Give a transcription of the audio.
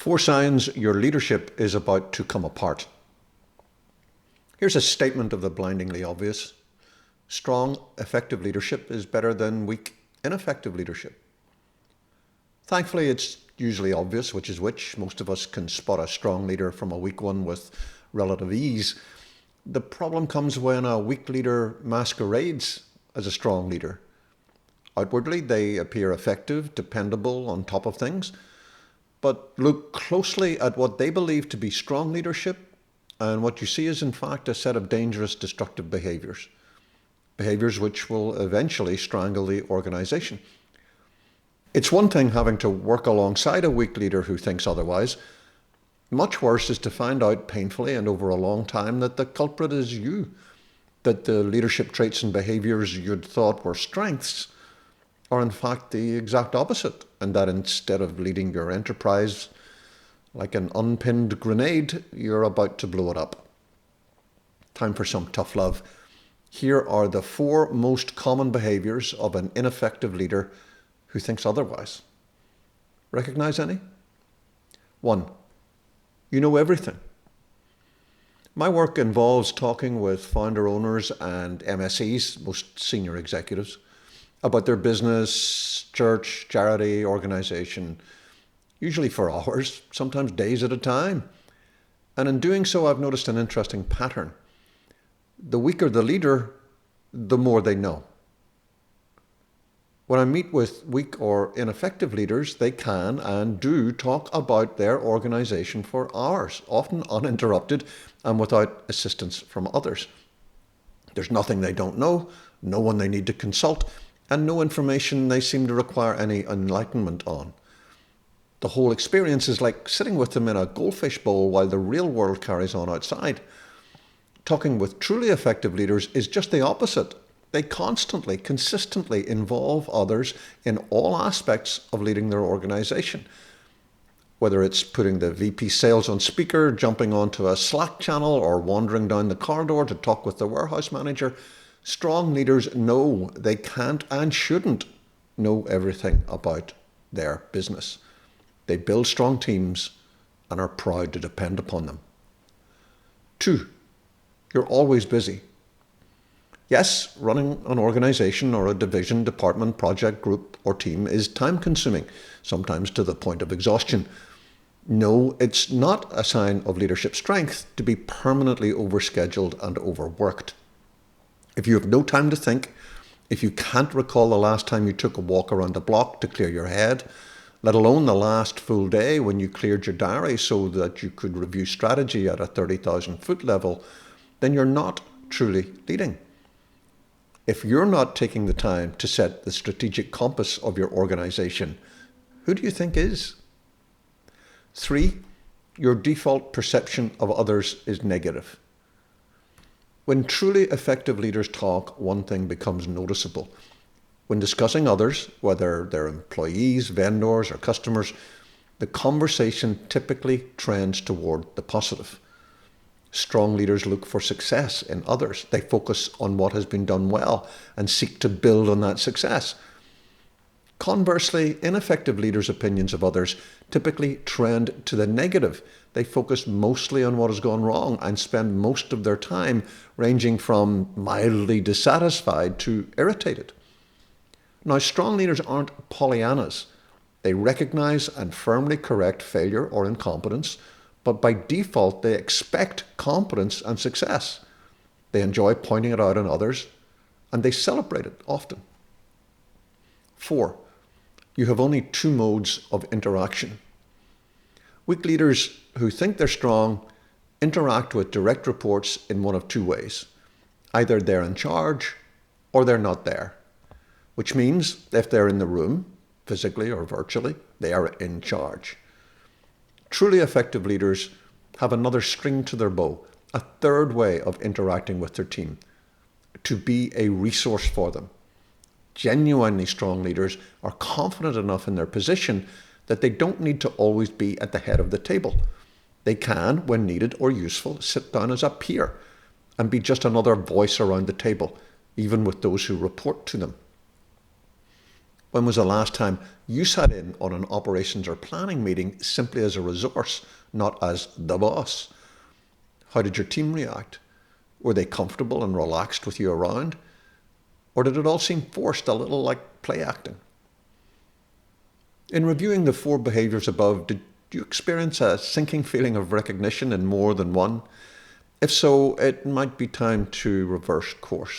4 signs your leadership is about to come apart. Here's a statement of the blindingly obvious. Strong, effective leadership is better than weak, ineffective leadership. Thankfully, it's usually obvious which is which. Most of us can spot a strong leader from a weak one with relative ease. The problem comes when a weak leader masquerades as a strong leader. Outwardly, they appear effective, dependable, on top of things. But look closely at what they believe to be strong leadership, and what you see is in fact a set of dangerous, destructive behaviours. Behaviours which will eventually strangle the organisation. It's one thing having to work alongside a weak leader who thinks otherwise. Much worse is to find out painfully and over a long time that the culprit is you, that the leadership traits and behaviours you'd thought were strengths are in fact the exact opposite, and that instead of leading your enterprise like an unpinned grenade, you're about to blow it up. Time for some tough love. Here are the 4 most common behaviours of an ineffective leader who thinks otherwise. Recognise any? 1. You know everything. My work involves talking with founder owners and MSEs, most senior executives, about their business, church, charity, organisation, usually for hours, sometimes days at a time. And in doing so, I've noticed an interesting pattern. The weaker the leader, the more they know. When I meet with weak or ineffective leaders, they can and do talk about their organisation for hours, often uninterrupted and without assistance from others. There's nothing they don't know, no one they need to consult, and no information they seem to require any enlightenment on. The whole experience is like sitting with them in a goldfish bowl while the real world carries on outside. Talking with truly effective leaders is just the opposite. They constantly, consistently involve others in all aspects of leading their organisation. Whether it's putting the VP sales on speaker, jumping onto a Slack channel, or wandering down the corridor to talk with the warehouse manager, strong leaders know they can't and shouldn't know everything about their business. They build strong teams and are proud to depend upon them. 2, you're always busy. Yes, running an organisation or a division, department, project, group or team is time-consuming, sometimes to the point of exhaustion. No, it's not a sign of leadership strength to be permanently overscheduled and overworked. If you have no time to think, if you can't recall the last time you took a walk around the block to clear your head, let alone the last full day when you cleared your diary so that you could review strategy at a 30,000-foot level, then you're not truly leading. If you're not taking the time to set the strategic compass of your organisation, who do you think is? 3, your default perception of others is negative. When truly effective leaders talk, one thing becomes noticeable. When discussing others, whether they're employees, vendors, or customers, the conversation typically trends toward the positive. Strong leaders look for success in others. They focus on what has been done well and seek to build on that success. Conversely, ineffective leaders' opinions of others typically trend to the negative. They focus mostly on what has gone wrong and spend most of their time ranging from mildly dissatisfied to irritated. Now, strong leaders aren't Pollyannas. They recognize and firmly correct failure or incompetence, but by default, they expect competence and success. They enjoy pointing it out on others, and they celebrate it often. 4, you have only 2 modes of interaction. Weak leaders who think they're strong interact with direct reports in one of 2 ways. Either they're in charge or they're not there, which means if they're in the room, physically or virtually, they are in charge. Truly effective leaders have another string to their bow, a 3rd way of interacting with their team, to be a resource for them. Genuinely strong leaders are confident enough in their position that they don't need to always be at the head of the table. They can, when needed or useful, sit down as a peer and be just another voice around the table, even with those who report to them. When was the last time you sat in on an operations or planning meeting simply as a resource, not as the boss? How did your team react? Were they comfortable and relaxed with you around? Or did it all seem forced, a little like play acting? In reviewing the 4 behaviours above, did you experience a sinking feeling of recognition in more than one? If so, it might be time to reverse course.